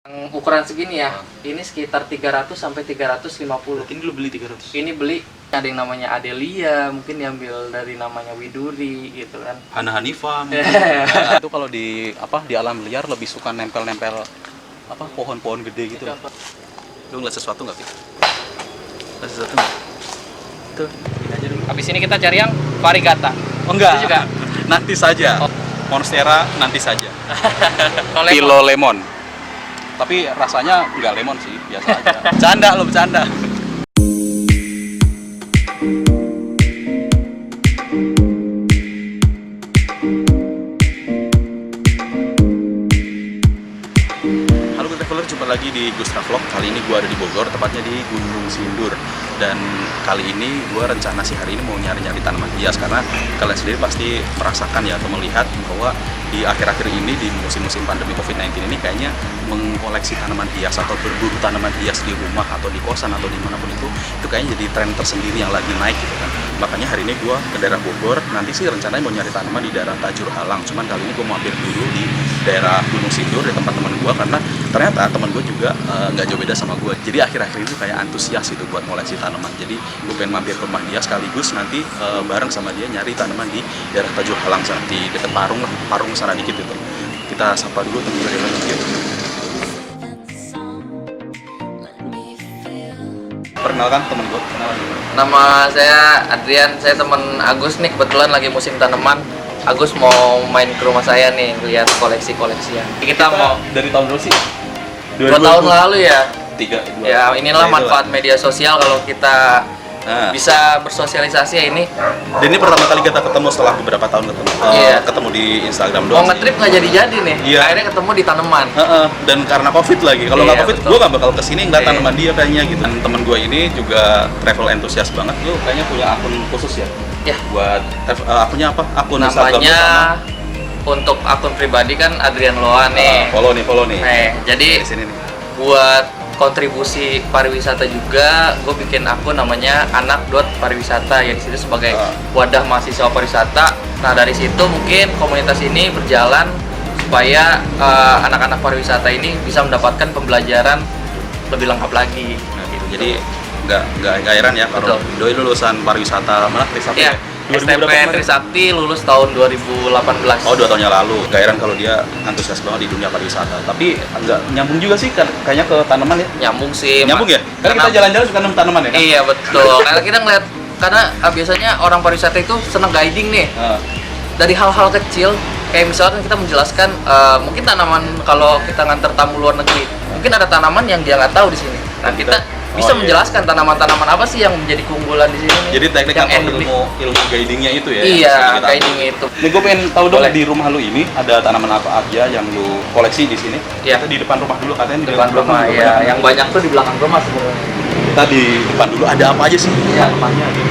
Yang ukuran segini ya, ini sekitar 300 sampai 350. Ini lu beli 300? Ini beli ada yang namanya Adelia, mungkin diambil dari namanya Widuri gitu kan. Hana Hanifah. Itu kalau di di alam liar lebih suka nempel-nempel pohon-pohon gede gitu. Lu ngeliat sesuatu nggak, Fit? Ngeliat sesuatu nggak? Tuh, ini aja dulu. Habis ini kita cari yang variegata. Oh enggak, Itu juga. nanti saja. Monstera nanti saja. Lemon. Pilo lemon. Tapi rasanya nggak lemon sih, biasa aja. Bercanda lo, bercanda. Halo Good Traveler, jumpa lagi di Gustra Vlog. Kali ini gue ada di Bogor, tepatnya di Gunung Sindur. Dan kali ini gue rencana sih hari ini mau nyari-nyari tanaman hias, karena kalian sendiri pasti merasakan ya atau melihat bahwa di akhir-akhir ini di musim-musim pandemi COVID-19 ini kayaknya mengkoleksi tanaman hias atau berburu tanaman hias di rumah atau di kosan atau dimanapun itu kayaknya jadi tren tersendiri yang lagi naik gitu kan. Makanya hari ini gue ke daerah Bogor, nanti sih rencananya mau nyari tanaman di daerah Tajur Halang, cuman kali ini gue mau mampir dulu di daerah Gunung Sindur di tempat teman gue, karena ternyata teman gue juga nggak jauh beda sama gue. Jadi akhir-akhir ini kayak antusias itu buat koleksi tanaman. Jadi gue pengen mampir ke rumah dia sekaligus nanti bareng sama dia nyari tanaman di daerah Tajur Halang sana, di dekat Parung lah, Parung sana dikit itu. Kita sapa dulu teman gue dikit. Perkenalkan teman gue, Nama saya Adrian, saya teman Agus nih, kebetulan lagi musim tanaman. Agus mau main ke rumah saya nih, lihat koleksi-koleksian. Kita mau dari tahun berapa sih? 2 tahun lalu ya. 3, 2. Ya inilah manfaat media sosial kalau kita bisa bersosialisasi ya ini. Dan ini pertama kali kita ketemu setelah beberapa tahun ketemu. Iya. Ketemu di Instagram Mau doang. ngetrip nggak jadi-jadi nih. Iya. Akhirnya ketemu di tanaman. Dan karena COVID lagi. Kalau nggak Iya, COVID, betul. gue nggak bakal kesini ngeliat Iya. tanaman dia kayaknya gitu. Dan temen gue ini juga travel enthusiast banget. Lu kayaknya punya akun khusus ya? Ya. Buat akunnya apa? Akun Instagram lu Namanya sama? untuk akun pribadi kan Adrian Loa nih. Follow nih. Jadi Di sini nih. buat kontribusi pariwisata juga, gue bikin akun namanya anak.pariwisata ya, di situ sebagai wadah mahasiswa pariwisata. Nah dari situ mungkin komunitas ini berjalan supaya anak-anak pariwisata ini bisa mendapatkan pembelajaran lebih lengkap lagi. Nah, gitu. Jadi nggak heran ya kalau Betul. doi lulusan pariwisata mana? Trisakti Ya, 2000 STP berapa kemarin? Trisakti lulus tahun 2018. Oh, 2 tahun yang lalu. Gak heran kalau dia antusias banget di dunia pariwisata. Tapi nggak nyambung juga sih kayaknya ke tanaman ya. Nyambung sih. Nyambung ya? Karena kita jalan-jalan suka nemu tanaman ya kan? Iya betul. Karena kita ngeliat, karena biasanya orang pariwisata itu seneng guiding nih. Dari hal-hal kecil, kayak misalkan kita menjelaskan mungkin tanaman, kalau kita nganter tamu luar negeri, mungkin ada tanaman yang dia nggak tahu di sini. Nah kita bisa menjelaskan tanaman-tanaman apa sih yang menjadi keunggulan di sini. Jadi teknik yang atau endemik. ilmu guidingnya itu ya? Iya, yang guiding itu. Nih gue pengen tahu dong, Boleh. di rumah lu ini ada tanaman apa aja yang lu koleksi di sini? Iya. Kita di depan rumah dulu, katanya Depan rumah juga ya, banyak. yang banyak tuh di belakang rumah sebenarnya. Kita di depan dulu, ada apa aja sih? Iya. Tanamannya gitu.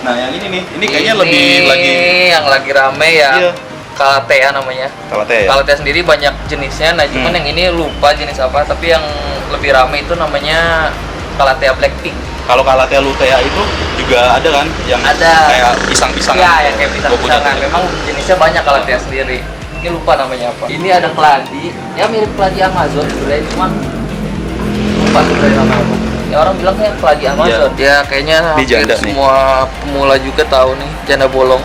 Nah yang ini nih, ini kayaknya Ini lebih lagi yang lagi rame ya. Iya. Calathea namanya. Calathea ya? Calathea sendiri banyak jenisnya, nah cuman yang ini lupa jenis apa, tapi yang lebih rame itu namanya Calathea Blackpink. Kalau Calathea lutea itu juga ada kan? Yang Ada. kayak pisang-pisangan. Iya, yang kayak Gua punya pisang-pisangan. tuh. Memang jenisnya banyak Calathea sendiri. Ini lupa namanya apa. Ini ada keladi, ya mirip keladi Amazon sebenarnya, cuman lupa sebenarnya namanya apa. Ya orang bilang kayak keladi Amazon. Ya kayaknya Ini hampir janda nih. semua pemula juga tahu nih, janda bolong.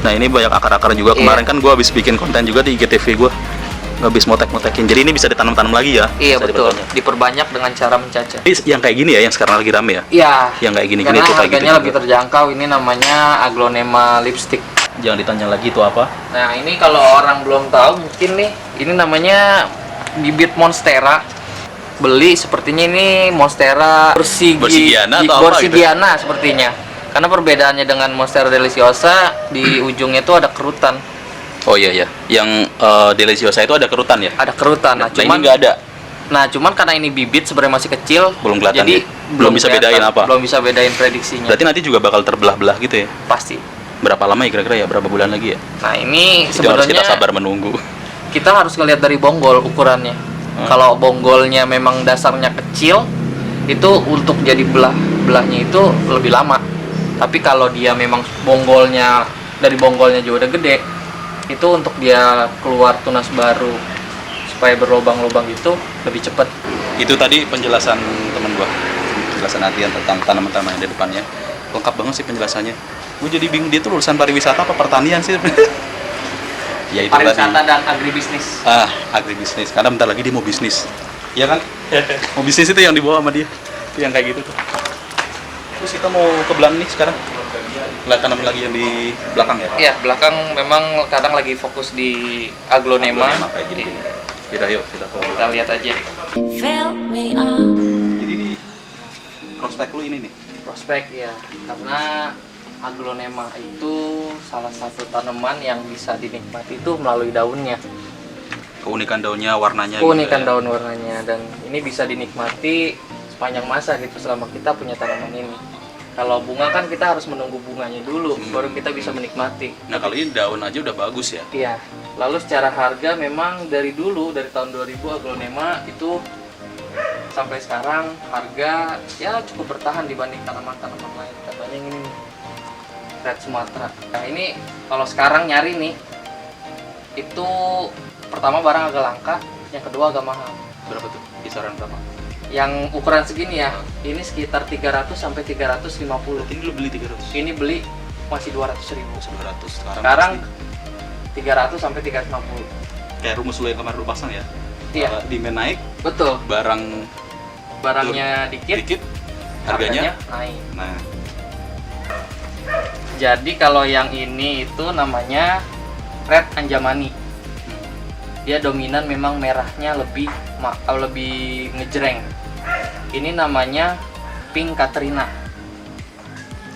Nah ini banyak akar-akar juga. Iya. Kemarin kan gue habis bikin konten juga di IGTV gue, habis motek-motekin. Jadi ini bisa ditanam-tanam lagi ya? Iya Bisa betul, diperbanyak. diperbanyak dengan cara mencacah. Ini yang kayak gini ya, yang sekarang lagi rame ya? Iya. Yang kayak gini-gini Karena tuh kayak harganya gitu lebih juga. terjangkau. Ini namanya Aglonema lipstick. Jangan ditanya lagi itu apa? Nah ini kalau orang belum tahu mungkin nih, ini namanya bibit monstera. Beli sepertinya ini monstera Borsigiana atau apa gitu? Borsigiana sepertinya. Karena perbedaannya dengan monstera deliciosa, di ujungnya itu ada kerutan. Oh iya. Yang deliciosa itu ada kerutan ya? Ada kerutan. Nah, Nah, cuman ini nggak ada. Nah, cuman karena ini bibit sebenarnya masih kecil, Belum kelihatan jadi ya? Belum bisa kelihatan, bedain apa? Belum bisa bedain prediksinya. Berarti nanti juga bakal terbelah-belah gitu ya? Pasti. Berapa lama ya kira-kira ya? Berapa bulan lagi ya? Nah, ini Itu harus kita sebenarnya sabar menunggu. kita harus ngelihat dari bonggol ukurannya. Kalau bonggolnya memang dasarnya kecil, itu untuk jadi belahnya itu lebih lama. Tapi kalau dia memang dari bonggolnya juga udah gede, itu untuk dia keluar tunas baru supaya berlubang-lubang gitu lebih cepat. Itu tadi penjelasan temen gua, penjelasan Adrian tentang tanaman-tanaman yang di depannya. Lengkap banget sih penjelasannya. Gue jadi bingung, dia tuh lulusan pariwisata apa pertanian sih? Ya itu Pariwisata tadi. dan agribisnis. Agribisnis. Karena bentar lagi dia mau bisnis. Iya kan? Mau bisnis itu yang dibawa sama dia. Itu yang kayak gitu tuh. Terus kita mau ke belakang nih sekarang. Lihat tanaman lagi yang di belakang ya? Iya, belakang memang kadang lagi fokus di aglonema. Kayak gini. Kita yuk, kita ke. Kita lihat aja. Fill me up. Jadi di prospek lu ini nih. Prospek ya, karena aglonema itu salah satu tanaman yang bisa dinikmati itu melalui daunnya. Keunikan daunnya, warnanya. Keunikan gitu ya. daun warnanya, dan ini bisa dinikmati sepanjang masa gitu selama kita punya tanaman ini. Kalau bunga kan kita harus menunggu bunganya dulu baru kita bisa menikmati. Nah kalau ini daun aja udah bagus ya. Iya. Lalu secara harga memang dari dulu dari tahun 2000 aglonema itu sampai sekarang harga ya cukup bertahan dibanding tanaman-tanaman lain. Contohnya ini nih, Red Sumatera. Nah ini kalau sekarang nyari nih itu pertama barang agak langka, yang kedua agak mahal. Berapa tuh? Kisaran berapa? Yang ukuran segini ya, ini sekitar 300 sampai 350. Ini lu beli 300. Ini beli masih 200.000. 200. Sekarang pasti 300 sampai 350. kayak rumus lu yang kemarin lu pasang ya. Iya. Demand naik, Betul. barangnya Barangnya dikit, dikit, harganya naik. nah. Jadi kalau yang ini itu namanya Red Anjamani. Dia dominan memang merahnya lebih ngejreng. Ini namanya Pink Katrina.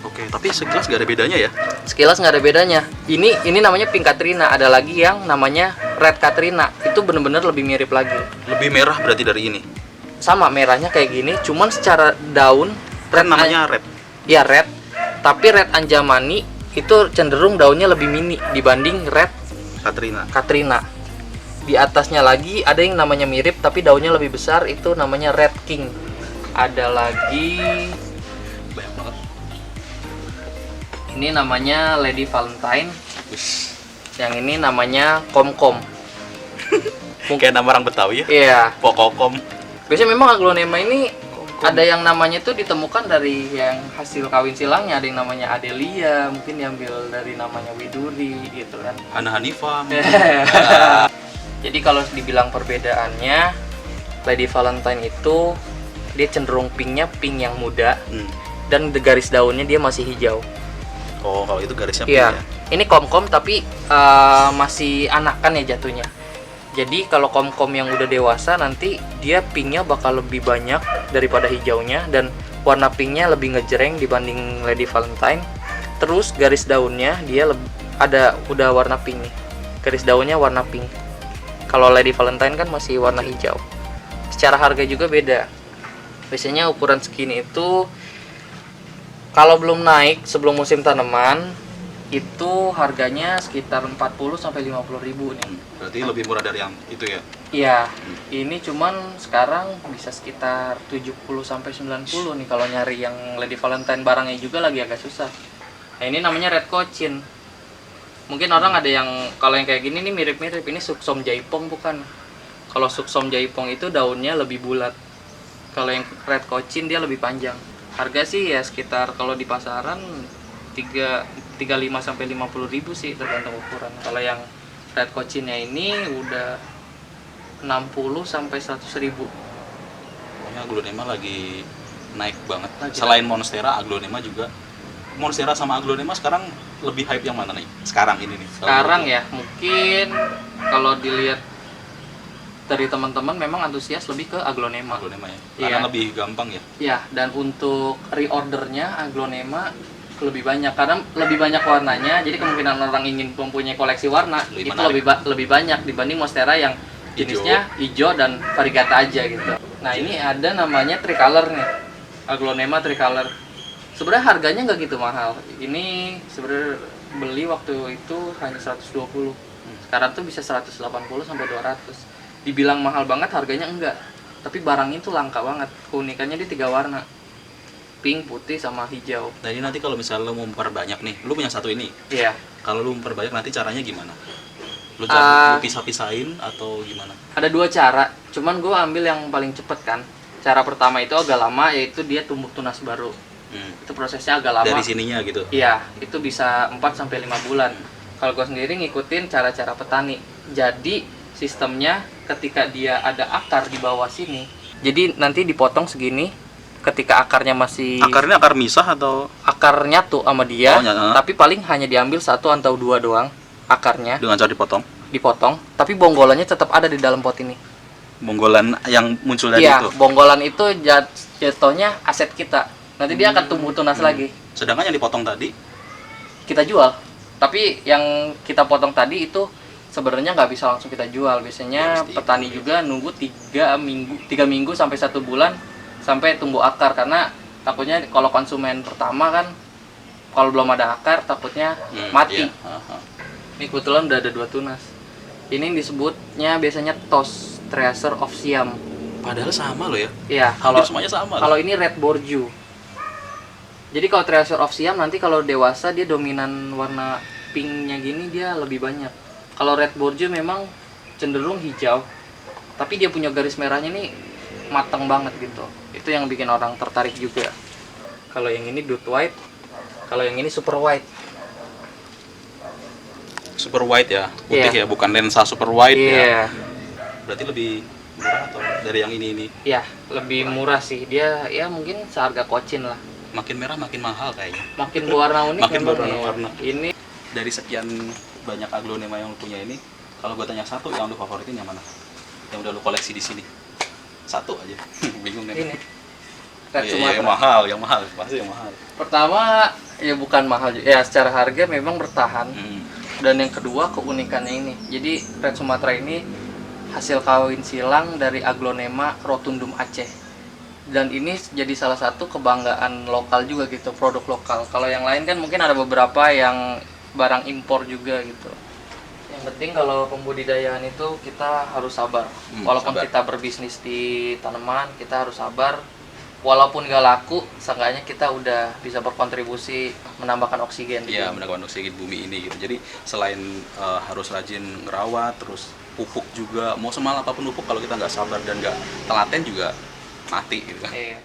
Oke, tapi sekilas gak ada bedanya ya. Sekilas nggak ada bedanya. Ini namanya Pink Katrina. Ada lagi yang namanya Red Katrina. Itu bener-bener lebih mirip lagi. Lebih merah berarti dari ini. Sama merahnya kayak gini, cuman secara daun Red namanya red. ya red. Tapi Red Anjamani itu cenderung daunnya lebih mini dibanding Red Katrina. Katrina. Di atasnya lagi ada yang namanya mirip tapi daunnya lebih besar, itu namanya Red King. Ada lagi Banyak banget. ini namanya Lady Valentine. Wih. Yang ini namanya Komkom. Kayak nama orang Betawi ya. Iya. Pokokom. Biasanya memang aglonema ini ada yang namanya itu ditemukan dari yang hasil kawin silangnya. Ada yang namanya Adelia, mungkin diambil dari namanya Widuri gitu kan. Hana Hanifah. Jadi kalau dibilang perbedaannya, Lady Valentine itu dia cenderung pinknya pink yang muda, dan garis daunnya dia masih hijau. Oh, kalau itu garisnya pink Iya. ya. Ini komkom tapi masih anakan ya jatuhnya. Jadi kalau komkom yang udah dewasa nanti dia pinknya bakal lebih banyak daripada hijaunya, dan warna pinknya lebih ngejreng dibanding Lady Valentine. Terus garis daunnya dia udah warna pink nih. Garis daunnya warna pink. Kalau Lady Valentine kan masih warna hijau. Secara harga juga beda. Biasanya ukuran segini itu kalau belum naik sebelum musim tanaman itu harganya sekitar 40 sampai 50 ribu nih. Berarti lebih murah dari yang itu ya. Iya, ini cuman sekarang bisa sekitar 70 sampai 90 nih kalau nyari yang Lady Valentine, barangnya juga lagi agak susah. Nah, ini namanya Red Cochin. Mungkin orang ada yang kalau yang kayak gini nih mirip-mirip, ini Suksom Jaipong bukan. Kalau Suksom Jaipong itu daunnya lebih bulat. Kalau yang Red Cochin dia lebih panjang. Harga sih ya sekitar kalau di pasaran 35 sampai 50 ribu sih tergantung ukuran. Kalau yang Red Cochinnya ini udah 60 sampai 100 ribu. Pokoknya aglonema lagi naik banget. Lagi Selain monstera, aglonema juga. Monstera sama aglonema sekarang lebih hype yang mana nih? Sekarang ini nih. Sekarang ya mungkin kalau dilihat dari teman-teman memang antusias lebih ke aglonema. Aglonema ya. Iya. Karena lebih gampang ya. Ya, dan untuk reordernya aglonema lebih banyak karena lebih banyak warnanya. Jadi kemungkinan orang ingin mempunyai koleksi warna Lebih itu menarik. lebih banyak dibanding monstera yang jenisnya hijau dan variegata aja gitu. Nah, ini ada namanya tricolor nih. Aglonema tricolor. Sebenarnya harganya nggak gitu mahal. Ini sebenarnya beli waktu itu hanya 120. Sekarang tuh bisa 180 sampai 200. Dibilang mahal banget harganya enggak. Tapi barangnya itu langka banget. Keunikannya di 3 warna. Pink, putih, sama hijau. Nah ini nanti kalau misalnya lo mau memperbanyak nih, lo punya satu ini. Iya. Kalau lo memperbanyak nanti caranya gimana? Lu lu pisah-pisahin atau gimana? Ada dua cara, cuman gue ambil yang paling cepet kan. Cara pertama itu agak lama, yaitu dia tumbuh tunas baru. Itu prosesnya agak lama. Dari sininya gitu? Iya, itu bisa 4-5 bulan. Kalau gue sendiri ngikutin cara-cara petani. Jadi sistemnya ketika dia ada akar di bawah sini, jadi nanti dipotong segini. Ketika akarnya masih Akarnya akar misah atau akar nyatu sama dia, Oh, nyatu. tapi paling hanya diambil 1 atau 2 doang akarnya dengan cara dipotong, tapi bonggolannya tetap ada di dalam pot ini. bonggolan yang muncul dari Iya, itu? bonggolan itu jatuhnya aset kita. Nanti dia akan tumbuh tunas lagi. Sedangkan yang dipotong tadi? Kita jual. Tapi yang kita potong tadi itu sebenarnya nggak bisa langsung kita jual. Biasanya Ya, petani juga nunggu 3 minggu sampai 1 bulan sampai tumbuh akar, karena takutnya kalau konsumen pertama kan kalau belum ada akar takutnya mati. Iya. Ini kebetulan udah ada 2 tunas. Ini disebutnya biasanya TOS, Tracer of Siam. Padahal sama loh ya. Iya, Hampir semuanya sama. kalau ini Red Bordeaux. Jadi kalau Tracer of Siam nanti kalau dewasa dia dominan warna pinknya gini, dia lebih banyak. Kalau Red Bordeaux memang cenderung hijau, tapi dia punya garis merahnya nih matang banget gitu. Itu yang bikin orang tertarik juga. Kalau yang ini Dut White, kalau yang ini Super White. Super white ya, putih Iya. ya, bukan lensa super white ya. Iya. Berarti lebih murah atau dari yang ini? Ya, lebih murah sih. Dia ya mungkin seharga kocin lah. Makin merah makin mahal kayaknya. Makin berwarna unik Makin memang berwarna-warna. ya. Ini Dari sekian banyak aglonema yang lu punya ini, kalau gue tanya satu yang lu favoritin yang mana? Yang udah lu koleksi di sini? Satu aja. Bingung kan? ini Red Iya, Sumatra. yang mahal, pasti yang mahal. Pertama ya bukan mahal juga. Ya secara harga memang bertahan. Hmm. Dan yang kedua keunikannya ini. Jadi Red Sumatra ini hasil kawin silang dari aglonema Rotundum Aceh. Dan ini jadi salah satu kebanggaan lokal juga gitu, produk lokal. Kalau yang lain kan mungkin ada beberapa yang barang impor juga gitu. Yang penting kalau pembudidayaan itu kita harus sabar. Walaupun sabar. kita berbisnis di tanaman, kita harus sabar. Walaupun gak laku, seenggaknya kita udah bisa berkontribusi menambahkan oksigen. Iya, menambahkan oksigen bumi ini gitu. Jadi selain harus rajin ngerawat, terus pupuk juga. Mau semal apapun pupuk, kalau kita nggak sabar dan nggak telaten juga mati gitu kan. Iya.